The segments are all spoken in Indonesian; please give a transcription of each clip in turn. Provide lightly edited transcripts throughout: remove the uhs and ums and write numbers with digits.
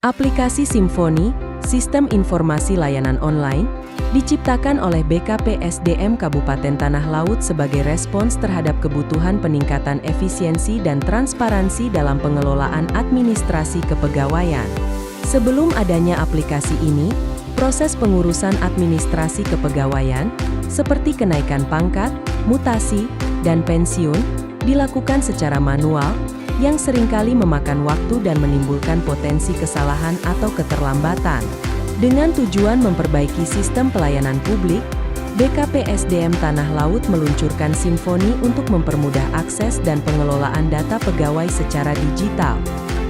Aplikasi Simfoni, Sistem Informasi Layanan Online, diciptakan oleh BKPSDM Kabupaten Tanah Laut sebagai respons terhadap kebutuhan peningkatan efisiensi dan transparansi dalam pengelolaan administrasi kepegawaian. Sebelum adanya aplikasi ini, proses pengurusan administrasi kepegawaian, seperti kenaikan pangkat, mutasi, dan pensiun, dilakukan secara manual, yang seringkali memakan waktu dan menimbulkan potensi kesalahan atau keterlambatan. Dengan tujuan memperbaiki sistem pelayanan publik, BKPSDM Tanah Laut meluncurkan Simfoni untuk mempermudah akses dan pengelolaan data pegawai secara digital.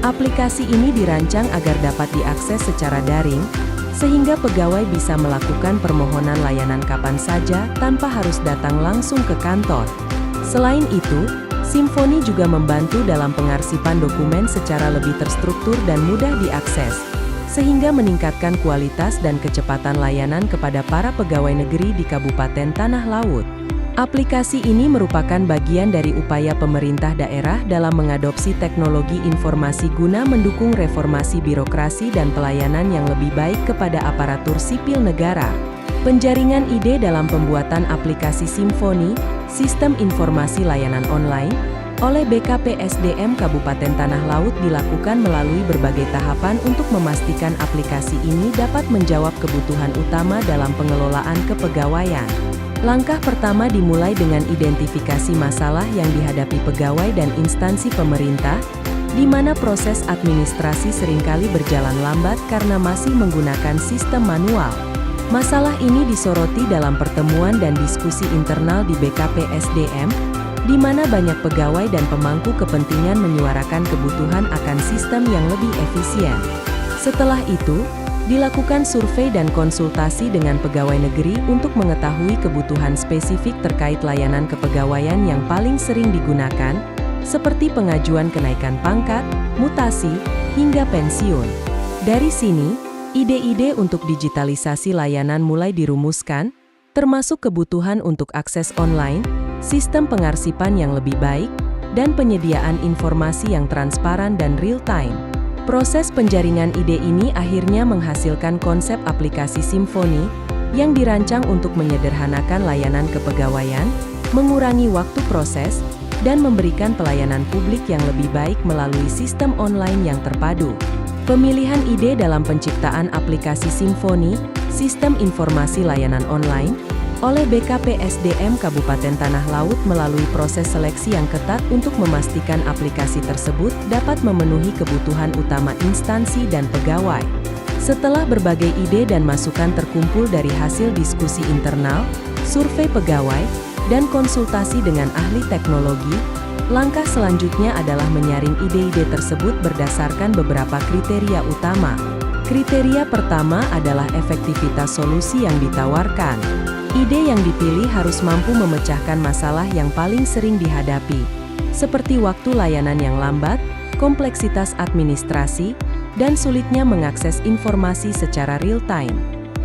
Aplikasi ini dirancang agar dapat diakses secara daring, sehingga pegawai bisa melakukan permohonan layanan kapan saja tanpa harus datang langsung ke kantor. Selain itu, Simfoni juga membantu dalam pengarsipan dokumen secara lebih terstruktur dan mudah diakses, sehingga meningkatkan kualitas dan kecepatan layanan kepada para pegawai negeri di Kabupaten Tanah Laut. Aplikasi ini merupakan bagian dari upaya pemerintah daerah dalam mengadopsi teknologi informasi guna mendukung reformasi birokrasi dan pelayanan yang lebih baik kepada aparatur sipil negara. Penjaringan ide dalam pembuatan aplikasi Simfoni, Sistem Informasi Layanan Online, oleh BKPSDM Kabupaten Tanah Laut dilakukan melalui berbagai tahapan untuk memastikan aplikasi ini dapat menjawab kebutuhan utama dalam pengelolaan kepegawaian. Langkah pertama dimulai dengan identifikasi masalah yang dihadapi pegawai dan instansi pemerintah, di mana proses administrasi seringkali berjalan lambat karena masih menggunakan sistem manual. Masalah ini disoroti dalam pertemuan dan diskusi internal di BKPSDM, di mana banyak pegawai dan pemangku kepentingan menyuarakan kebutuhan akan sistem yang lebih efisien. Setelah itu, dilakukan survei dan konsultasi dengan pegawai negeri untuk mengetahui kebutuhan spesifik terkait layanan kepegawaian yang paling sering digunakan, seperti pengajuan kenaikan pangkat, mutasi, hingga pensiun. Dari sini, ide-ide untuk digitalisasi layanan mulai dirumuskan, termasuk kebutuhan untuk akses online, sistem pengarsipan yang lebih baik, dan penyediaan informasi yang transparan dan real-time. Proses penjaringan ide ini akhirnya menghasilkan konsep aplikasi Simfoni, yang dirancang untuk menyederhanakan layanan kepegawaian, mengurangi waktu proses, dan memberikan pelayanan publik yang lebih baik melalui sistem online yang terpadu. Pemilihan ide dalam penciptaan aplikasi Simfoni, Sistem Informasi Layanan Online, oleh BKPSDM Kabupaten Tanah Laut melalui proses seleksi yang ketat untuk memastikan aplikasi tersebut dapat memenuhi kebutuhan utama instansi dan pegawai. Setelah berbagai ide dan masukan terkumpul dari hasil diskusi internal, survei pegawai, dan konsultasi dengan ahli teknologi, langkah selanjutnya adalah menyaring ide-ide tersebut berdasarkan beberapa kriteria utama. Kriteria pertama adalah efektivitas solusi yang ditawarkan. Ide yang dipilih harus mampu memecahkan masalah yang paling sering dihadapi, seperti waktu layanan yang lambat, kompleksitas administrasi, dan sulitnya mengakses informasi secara real-time.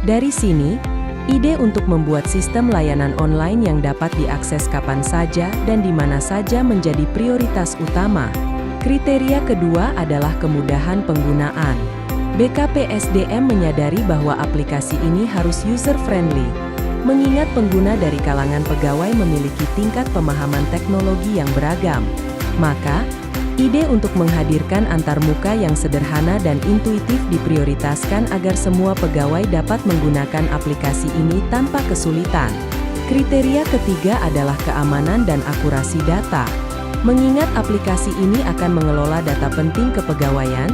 Dari sini, ide untuk membuat sistem layanan online yang dapat diakses kapan saja dan di mana saja menjadi prioritas utama. Kriteria kedua adalah kemudahan penggunaan. BKPSDM menyadari bahwa aplikasi ini harus user-friendly, mengingat pengguna dari kalangan pegawai memiliki tingkat pemahaman teknologi yang beragam. Maka, ide untuk menghadirkan antarmuka yang sederhana dan intuitif diprioritaskan agar semua pegawai dapat menggunakan aplikasi ini tanpa kesulitan. Kriteria ketiga adalah keamanan dan akurasi data. Mengingat aplikasi ini akan mengelola data penting kepegawaian,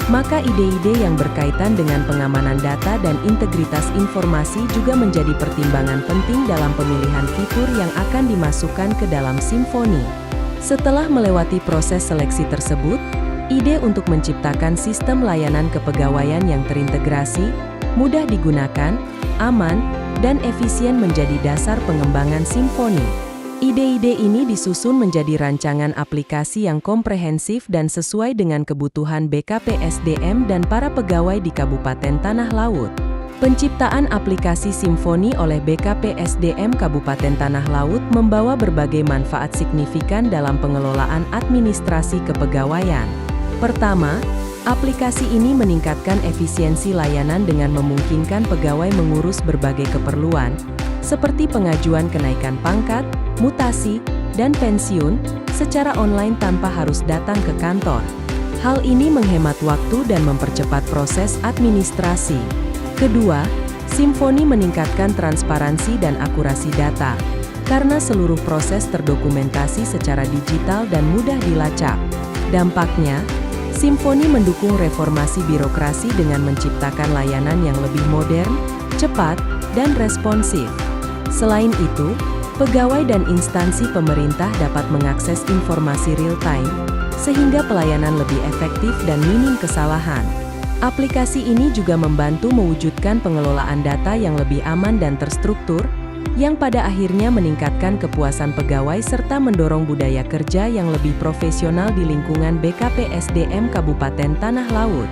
maka ide-ide yang berkaitan dengan pengamanan data dan integritas informasi juga menjadi pertimbangan penting dalam pemilihan fitur yang akan dimasukkan ke dalam Simfoni. Setelah melewati proses seleksi tersebut, ide untuk menciptakan sistem layanan kepegawaian yang terintegrasi, mudah digunakan, aman, dan efisien menjadi dasar pengembangan Simfoni. Ide-ide ini disusun menjadi rancangan aplikasi yang komprehensif dan sesuai dengan kebutuhan BKPSDM dan para pegawai di Kabupaten Tanah Laut. Penciptaan aplikasi Simfoni oleh BKPSDM Kabupaten Tanah Laut membawa berbagai manfaat signifikan dalam pengelolaan administrasi kepegawaian. Pertama, aplikasi ini meningkatkan efisiensi layanan dengan memungkinkan pegawai mengurus berbagai keperluan, seperti pengajuan kenaikan pangkat, mutasi, dan pensiun, secara online tanpa harus datang ke kantor. Hal ini menghemat waktu dan mempercepat proses administrasi. Kedua, Simfoni meningkatkan transparansi dan akurasi data, karena seluruh proses terdokumentasi secara digital dan mudah dilacak. Dampaknya, Simfoni mendukung reformasi birokrasi dengan menciptakan layanan yang lebih modern, cepat, dan responsif. Selain itu, pegawai dan instansi pemerintah dapat mengakses informasi real-time, sehingga pelayanan lebih efektif dan minim kesalahan. Aplikasi ini juga membantu mewujudkan pengelolaan data yang lebih aman dan terstruktur, yang pada akhirnya meningkatkan kepuasan pegawai serta mendorong budaya kerja yang lebih profesional di lingkungan BKPSDM Kabupaten Tanah Laut.